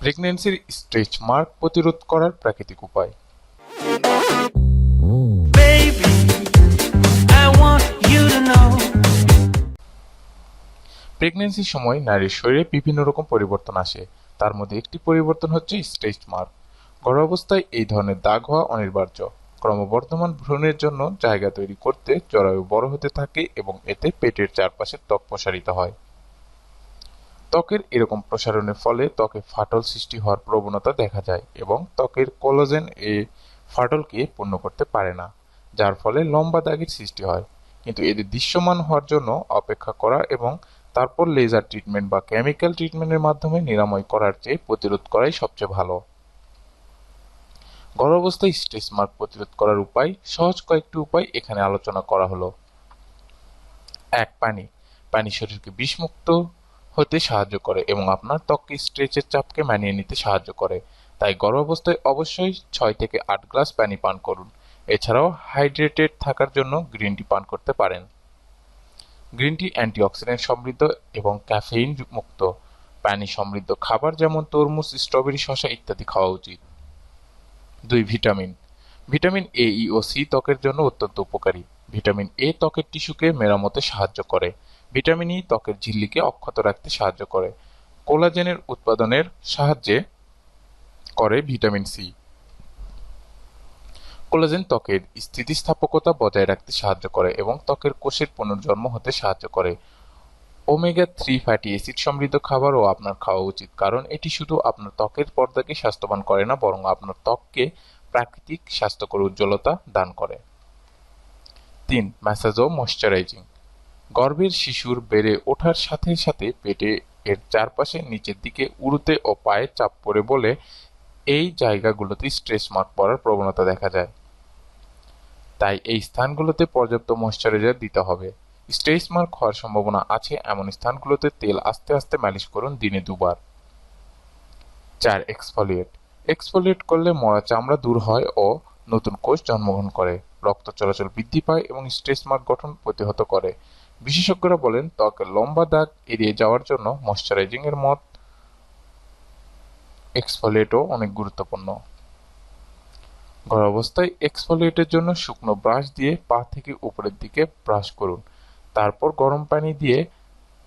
প্রেগন্যান্সির stretch mark প্রতিরোধ করার প্রাকৃতিক উপায়। Baby, I want you to know. প্রেগন্যান্সির সময় নারীর শরীরে বিভিন্ন রকম পরিবর্তন আসে, তার মধ্যে একটি পরিবর্তন হচ্ছে স্ট্রেচ মার্ক। গর্ভাবস্থায় এই ধরনের দাগ হওয়া অনিবার্য। ক্রমবর্ধমান ভ্রূণের জন্য জায়গা তৈরি করতে জরায়ু বড় হতে থাকে এবং এতে পেটের চারপাশে ত্বক প্রসারিত হয়। ত্বকের এরকম প্রসারণের ফলে ত্বকে ফাটল সৃষ্টি হওয়ার প্রবণতা দেখা যায় এবং ত্বকের কোলাজেন এই ফাটলকে পূর্ণ করতে পারে না, যার ফলে লম্বা দাগের সৃষ্টি হয়। কিন্তু এদের দৃশ্যমান হওয়ার জন্য অপেক্ষা করা এবং তারপর লেজার ট্রিটমেন্ট বা কেমিক্যাল ট্রিটমেন্টের মাধ্যমে নিরাময় করার চেয়ে প্রতিরোধ করাই সবচেয়ে ভালো। গর্ভাবস্থায় স্ট্রেচ মার্ক প্রতিরোধ করার উপায়, সহজ কয়েকটি উপায় এখানে আলোচনা করা হলো। ১. পানি। পানি শরীরকে বিষমুক্ত হতে সাহায্য করে এবং আপনার ত্বককে স্ট্রেচের চাপকে মানিয়ে নিতে সাহায্য করে। তাই গর্ভাবস্থায় অবশ্যই ৬ থেকে ৮ গ্লাস পানি পান করুন। এছাড়াও হাইড্রেটেড থাকার জন্য গ্রিন টি পান করতে পারেন। গ্রিন টি অ্যান্টিঅক্সিডেন্ট সমৃদ্ধ এবং ক্যাফেইন মুক্ত। পানি সমৃদ্ধ খাবার যেমন তরমুজ, স্ট্রবেরি, শসা ইত্যাদি খাওয়া উচিত। ২. ভিটামিন। ভিটামিন এ, ই ও সি ত্বকের জন্য অত্যন্ত উপকারী। ভিটামিন এ ত্বকের টিস্যুকে মেরামতে সাহায্য করে। ভিটামিন ই ত্বকের ঝিল্লিকে অক্ষত রাখতে সাহায্য করে। কোলাজেনের উৎপাদনের সাহায্যে করে ভিটামিন সি। কোলাজেন ত্বকের স্থিতিস্থাপকতা বজায় রাখতে সাহায্য করে এবং ত্বকের কোষের পুনর্জন্ম হতে সাহায্য করে। ওমেগা-3 ফ্যাটি অ্যাসিড সমৃদ্ধ খাবারও আপনার খাওয়া উচিত, কারণ এটি শুধু আপনার ত্বকের পর্দাকে স্বাস্থ্যবান করে না, বরং আপনার ত্বককে প্রাকৃতিক স্বাস্থ্যকর উজ্জ্বলতা দান করে। ৩. ম্যাসাজ ও ময়শ্চারাইজিং। গর্ভের শিশুর বেড়ে ওঠার সাথে সাথে পেটে এর চারপাশে নিচের দিকে উরুতে ও পায়ে চাপ পড়ে বলে এই জায়গাগুলোতে স্ট্রেচ মার্ক পড়ার প্রবণতা দেখা যায়। তাই এই স্থানগুলোতে পর্যাপ্ত ময়শ্চারাইজার দিতে হবে। স্ট্রেচ মার্ক হওয়ার সম্ভাবনা আছে এমন স্থানগুলোতে তেল আস্তে আস্তে মালিশ করুন দিনে ২ বার। ৪. এক্সফোলিয়েট। এক্সফোলিয়েট করলে মরা চামড়া দূর হয় ও নতুন কোষ জন্মগ্রহণ করে, রক্ত চলাচল বৃদ্ধি পায় এবং স্ট্রেচ মার্ক গঠন প্রতিহত করে। বিশেষজ্ঞরা বলেন ত্বকের লম্বা দাগ এড়িয়ে যাওয়ার জন্য ময়শ্চারাইজিং এর মত এক্সফোলিয়েটও অনেক গুরুত্বপূর্ণ। গর্ভাবস্থায় এক্সফোলিয়েটের জন্য শুকনো ব্রাশ দিয়ে পা থেকে উপরের দিকে ব্রাশ করুন, তারপর গরম পানি দিয়ে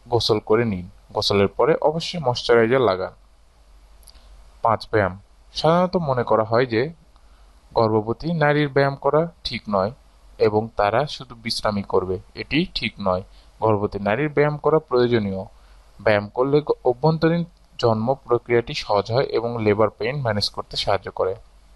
গোসল করে নিন। গোসলের পরে অবশ্যই ময়শ্চারাইজার লাগান। ৫. ব্যায়াম। সাধারণত মনে করা হয় যে গর্ভবতী নারীর ব্যায়াম করা ঠিক নয় এবং তারা শুধু বিশ্রামই করবে। এটি ঠিক নয়। গর্ভবতী নারীর ব্যায়াম করা প্রয়োজনীয়। ব্যায়াম করলে অভ্যন্তরীণ জন্ম প্রক্রিয়াটি সহজ হয় এবং লেবার পেইন ম্যানেজ করতে সাহায্য করে।